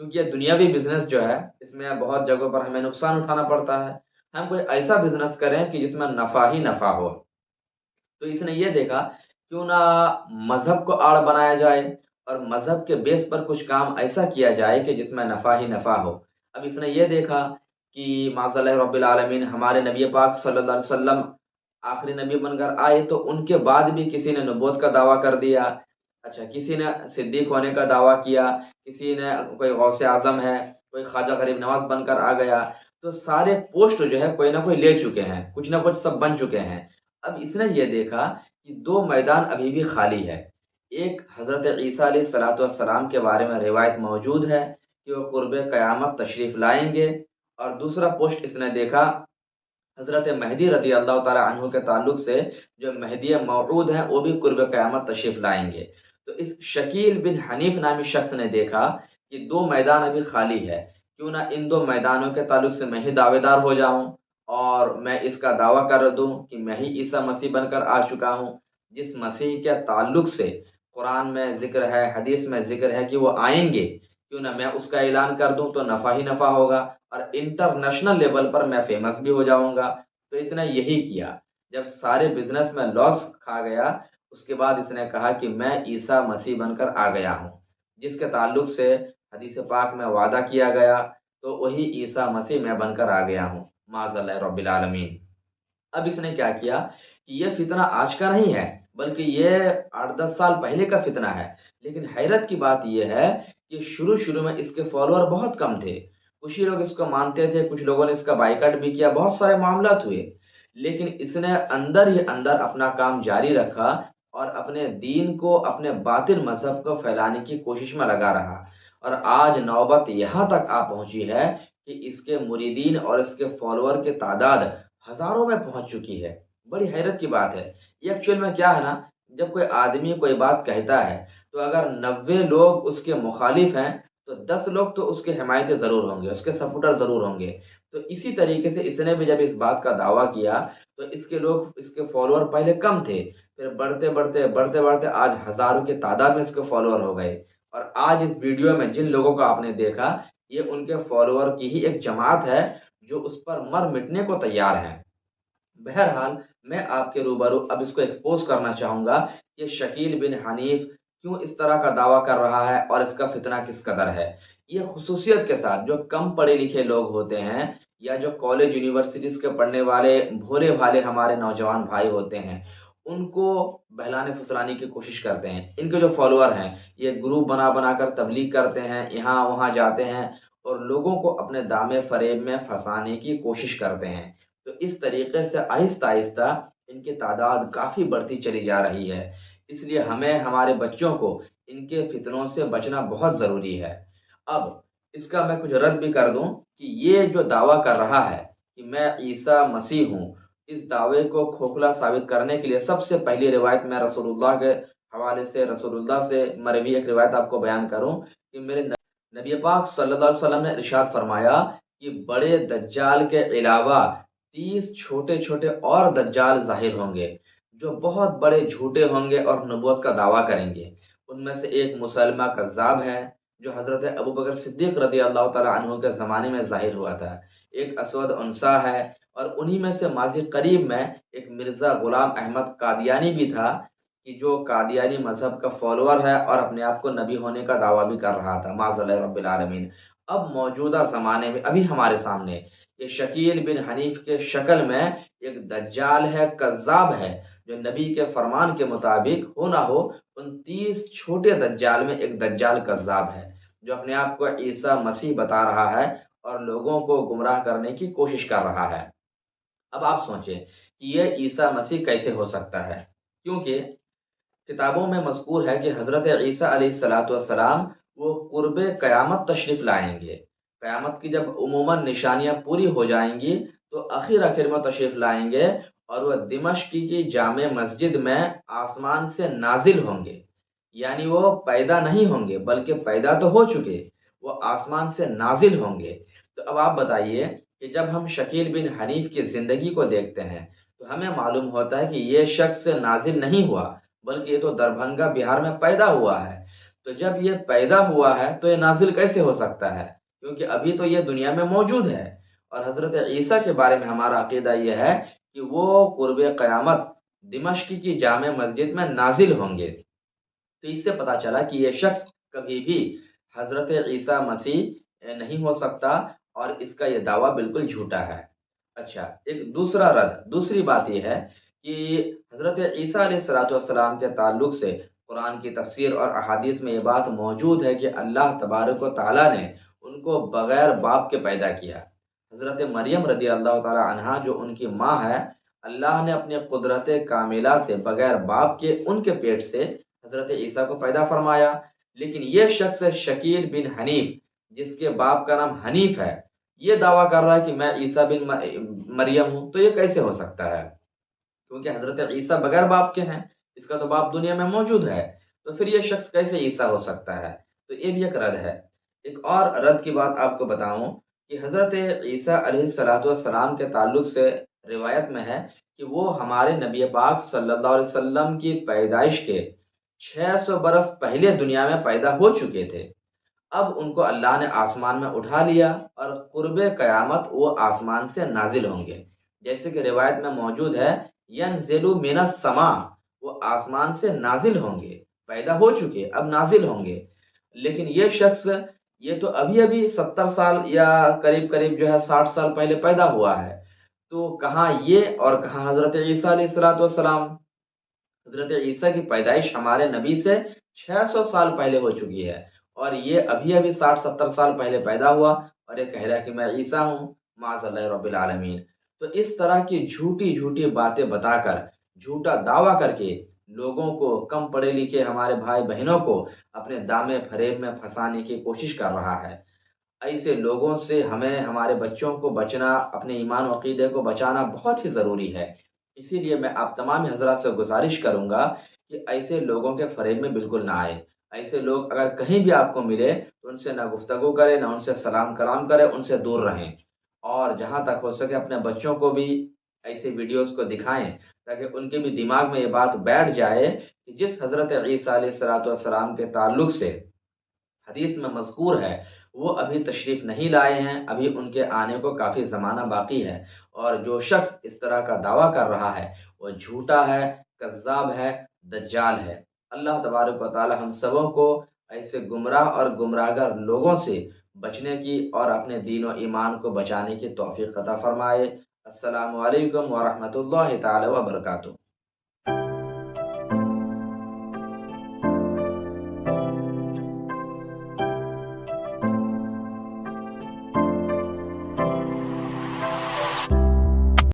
کیونکہ یہ دنیاوی بزنس جو ہے اس میں بہت جگہوں پر ہمیں نقصان اٹھانا پڑتا ہے. ہم کوئی ایسا بزنس کریں کہ جس میں نفع ہی نفع ہو. تو اس نے یہ دیکھا کیوں نہ مذہب کو آڑ بنایا جائے اور مذہب کے بیس پر کچھ کام ایسا کیا جائے کہ جس میں نفع ہی نفع ہو. اب اس نے یہ دیکھا کہ معاذ اللہ رب العالمین ہمارے نبی پاک صلی اللہ علیہ وسلم آخری نبی بن کر آئے تو ان کے بعد بھی کسی نے نبوت کا دعویٰ کر دیا. اچھا کسی نے صدیق ہونے کا دعویٰ کیا, کسی نے کوئی غوث اعظم ہے, کوئی خواجہ غریب نواز بن کر آ گیا. تو سارے پوسٹ جو ہے کوئی نہ کوئی لے چکے ہیں, کچھ نہ کچھ سب بن چکے ہیں. اب اس نے یہ دیکھا کہ دو میدان ابھی بھی خالی ہے. ایک حضرت عیسیٰ علیہ الصلوۃ والسلام کے بارے میں روایت موجود ہے کہ وہ قرب قیامت تشریف لائیں گے, اور دوسرا پوسٹ اس نے دیکھا حضرت مہدی رضی اللہ تعالی عنہ کے تعلق سے, جو مہدی موعود ہیں وہ بھی قرب قیامت تشریف لائیں گے. تو اس شکیل بن حنیف نامی شخص نے دیکھا کہ دو میدان ابھی خالی ہے, کیوں نہ ان دو میدانوں کے تعلق سے میں ہی دعوے دار ہو جاؤں اور میں اس کا دعویٰ کر دوں کہ میں ہی عیسیٰ مسیح بن کر آ چکا ہوں. جس مسیح کے تعلق سے قرآن میں ذکر ہے, حدیث میں ذکر ہے کہ وہ آئیں گے, کیوں نہ میں اس کا اعلان کر دوں تو نفع ہی نفع ہوگا اور انٹرنیشنل لیول پر میں فیمس بھی ہو جاؤں گا. تو اس نے یہی کیا. جب سارے بزنس میں لاس کھا گیا اس کے بعد اس نے کہا کہ میں عیسیٰ مسیح بن کر آ گیا ہوں, جس کے تعلق سے حدیث پاک میں وعدہ کیا گیا, تو وہی عیسیٰ مسیح میں بن کر آ گیا ہوں معاذ اللہ رب العالمین. اب اس نے کیا کیا کہ یہ فتنہ آج کا نہیں ہے بلکہ یہ 8-10 سال پہلے کا فتنہ ہے. لیکن حیرت کی بات یہ ہے کہ شروع میں اس کے فالوور بہت کم تھے, کچھ ہی لوگ اس کو مانتے تھے, کچھ لوگوں نے اس کا بائیکاٹ بھی کیا, بہت سارے معاملات ہوئے. لیکن اس نے اندر ہی اندر اپنا کام جاری رکھا اور اپنے دین کو, اپنے باطل مذہب کو پھیلانے کی کوشش میں لگا رہا. اور آج نوبت یہاں تک آ پہنچی ہے کہ اس کے مریدین اور اس کے فالوور کی تعداد ہزاروں میں پہنچ چکی ہے. بڑی حیرت کی بات ہے. یہ ایکچوئل میں کیا ہے نا, جب کوئی آدمی کوئی بات کہتا ہے تو اگر 90 لوگ اس کے مخالف ہیں تو 10 لوگ تو اس کے حمایتی ضرور ہوں گے, اس کے سپورٹر ضرور ہوں گے. تو اسی طریقے سے اس نے بھی جب اس بات کا دعویٰ کیا تو اس کے لوگ, اس کے فالوور پہلے کم تھے, پھر بڑھتے آج ہزاروں کی تعداد میں اس کے فالوور ہو گئے. اور آج اس ویڈیو میں جن لوگوں کو آپ نے دیکھا یہ ان کے فالوور کی ہی ایک جماعت ہے جو اس پر مر مٹنے کو تیار ہیں. بہرحال میں آپ کے روبرو اب اس کو ایکسپوز کرنا چاہوں گا کہ شکیل بن حنیف کیوں اس طرح کا دعویٰ کر رہا ہے اور اس کا فتنہ کس قدر ہے. یہ خصوصیت کے ساتھ جو کم پڑھے لکھے لوگ ہوتے ہیں یا جو کالج یونیورسٹیز کے پڑھنے والے بھولے بھالے ہمارے نوجوان بھائی ہوتے ہیں, ان کو بہلانے پھسلانے کی کوشش کرتے ہیں. ان کے جو فالوور ہیں یہ گروپ بنا کر تبلیغ کرتے ہیں, یہاں وہاں جاتے ہیں اور لوگوں کو اپنے دامے فریب میں پھنسانے کی کوشش کرتے ہیں. تو اس طریقے سے آہستہ آہستہ ان کی تعداد کافی بڑھتی چلی جا رہی ہے. اس لیے ہمیں ہمارے بچوں کو ان کے فتنوں سے بچنا بہت ضروری ہے. اب اس کا میں کچھ رد بھی کر دوں کہ یہ جو دعویٰ کر رہا ہے کہ میں عیسیٰ مسیح ہوں, اس دعوے کو کھوکھلا ثابت کرنے کے لیے سب سے پہلی روایت میں رسول اللہ کے حوالے سے, رسول اللہ سے مروی ایک روایت آپ کو بیان کروں کہ میرے نبی پاک صلی اللہ علیہ وسلم نے ارشاد فرمایا کہ بڑے دجال کے علاوہ 30 چھوٹے چھوٹے اور دجال ظاہر ہوں گے جو بہت بڑے جھوٹے ہوں گے اور نبوت کا دعویٰ کریں گے. ان میں سے ایک مسلمہ کذاب ہے جو حضرت ابوبکر صدیق رضی اللہ تعالی عنہ کے زمانے میں ظاہر ہوا تھا. ایک اسود عنسا ہے, اور انہی میں سے ماضی قریب میں ایک مرزا غلام احمد قادیانی بھی تھا کہ جو قادیانی مذہب کا فالوور ہے اور اپنے آپ کو نبی ہونے کا دعویٰ بھی کر رہا تھا معاذ اللہ رب العالمین. اب موجودہ زمانے میں ابھی ہمارے سامنے یہ شکیل بن حنیف کے شکل میں ایک دجال ہے, کذاب ہے, جو نبی کے فرمان کے مطابق ہو نہ ہو ان 30 چھوٹے دجال میں ایک دجال کذاب ہے جو اپنے آپ کو عیسیٰ مسیح بتا رہا ہے اور لوگوں کو گمراہ کرنے کی کوشش کر رہا ہے. اب آپ سوچیں کہ یہ عیسیٰ مسیح کیسے ہو سکتا ہے, کیونکہ کتابوں میں مذکور ہے کہ حضرت عیسیٰ علیہ الصلاۃ والسلام وہ قرب قیامت تشریف لائیں گے. قیامت کی جب عموماً نشانیاں پوری ہو جائیں گی تو آخر میں تشریف لائیں گے اور وہ دمشق کی جامع مسجد میں آسمان سے نازل ہوں گے. یعنی وہ پیدا نہیں ہوں گے بلکہ پیدا تو ہو چکے, وہ آسمان سے نازل ہوں گے. تو اب آپ بتائیے کہ جب ہم شکیل بن حنیف کی زندگی کو دیکھتے ہیں تو ہمیں معلوم ہوتا ہے کہ یہ شخص نازل نہیں ہوا بلکہ یہ تو دربھنگا بہار میں پیدا ہوا ہے. تو جب یہ پیدا ہوا ہے تو یہ نازل کیسے ہو سکتا ہے؟ کیونکہ ابھی تو یہ دنیا میں موجود ہے، اور حضرت عیسیٰ کے بارے میں ہمارا عقیدہ یہ ہے کہ وہ قرب قیامت دمشق کی جامع مسجد میں نازل ہوں گے۔ تو اس سے پتہ چلا کہ یہ شخص کبھی بھی حضرت عیسیٰ مسیح نہیں ہو سکتا، اور اس کا یہ دعویٰ بالکل جھوٹا ہے۔ اچھا، ایک دوسری بات یہ ہے کہ حضرت عیسیٰ علیہ السلام کے تعلق سے قرآن کی تفسیر اور احادیث میں یہ بات موجود ہے کہ اللہ تبارک و تعالیٰ نے ان کو بغیر باپ کے پیدا کیا۔ حضرت مریم رضی اللہ تعالی عنہا جو ان کی ماں ہے، اللہ نے اپنے قدرت کاملہ سے بغیر باپ کے ان کے پیٹ سے حضرت عیسیٰ کو پیدا فرمایا۔ لیکن یہ شخص شکیل بن حنیف، جس کے باپ کا نام حنیف ہے، یہ دعویٰ کر رہا ہے کہ میں عیسیٰ بن مریم ہوں۔ تو یہ کیسے ہو سکتا ہے؟ کیونکہ حضرت عیسیٰ بغیر باپ کے ہیں، اس کا تو باپ دنیا میں موجود ہے، تو پھر یہ شخص کیسے عیسیٰ ہو سکتا ہے؟ تو یہ بھی ایک رد ہے۔ ایک اور رد کی بات آپ کو بتاؤں کہ حضرت عیسیٰ علیہ السلام کے تعلق سے روایت میں ہے کہ وہ ہمارے نبی پاک صلی اللہ علیہ وسلم کی پیدائش کے 600 برس پہلے دنیا میں پیدا ہو چکے تھے۔ اب ان کو اللہ نے آسمان میں اٹھا لیا، اور قرب قیامت وہ آسمان سے نازل ہوں گے، جیسے کہ روایت میں موجود ہے ینزل من السماء، وہ آسمان سے نازل ہوں گے، پیدا ہو چکے اب نازل ہوں گے۔ لیکن یہ شخص یہ تو ابھی 70 سال یا قریب جو ہے 60 سال پہلے پیدا ہوا ہے، تو کہاں یہ اور کہاں حضرت عیسیٰ علیہ السلام؟ حضرت عیسیٰ کی پیدائش ہمارے نبی سے 600 سال پہلے ہو چکی ہے، اور یہ ابھی 60-70 سال پہلے پیدا ہوا، اور یہ کہہ رہا ہے کہ میں عیسیٰ ہوں، معاذ اللہ رب العالمین۔ تو اس طرح کی جھوٹی باتیں بتا کر، جھوٹا دعویٰ کر کے لوگوں کو، کم پڑھے لکھے ہمارے بھائی بہنوں کو اپنے دامے فریب میں پھنسانے کی کوشش کر رہا ہے۔ ایسے لوگوں سے ہمیں ہمارے بچوں کو بچنا، اپنے ایمان و عقیدے کو بچانا بہت ہی ضروری ہے۔ اسی لیے میں آپ تمام حضرات سے گزارش کروں گا کہ ایسے لوگوں کے فریب میں بالکل نہ آئے۔ ایسے لوگ اگر کہیں بھی آپ کو ملے تو ان سے نہ گفتگو کریں، نہ ان سے سلام کلام کریں، ان سے دور رہیں، اور جہاں تک ہو سکے اپنے بچوں کو بھی ایسے ویڈیوز کو دکھائیں، تاکہ ان کے بھی دماغ میں یہ بات بیٹھ جائے کہ جس حضرت عیسیٰ علیہ السلام کے تعلق سے حدیث میں مذکور ہے وہ ابھی تشریف نہیں لائے ہیں، ابھی ان کے آنے کو کافی زمانہ باقی ہے، اور جو شخص اس طرح کا دعویٰ کر رہا ہے وہ جھوٹا ہے، کذاب ہے، دجال ہے۔ اللہ تبارک و تعالی ہم سبوں کو ایسے گمراہ اور گمراہگر لوگوں سے بچنے کی اور اپنے دین و ایمان کو بچانے کی توفیق عطا فرمائے۔ السلام علیکم ورحمۃ اللہ تعالی وبرکاتہ۔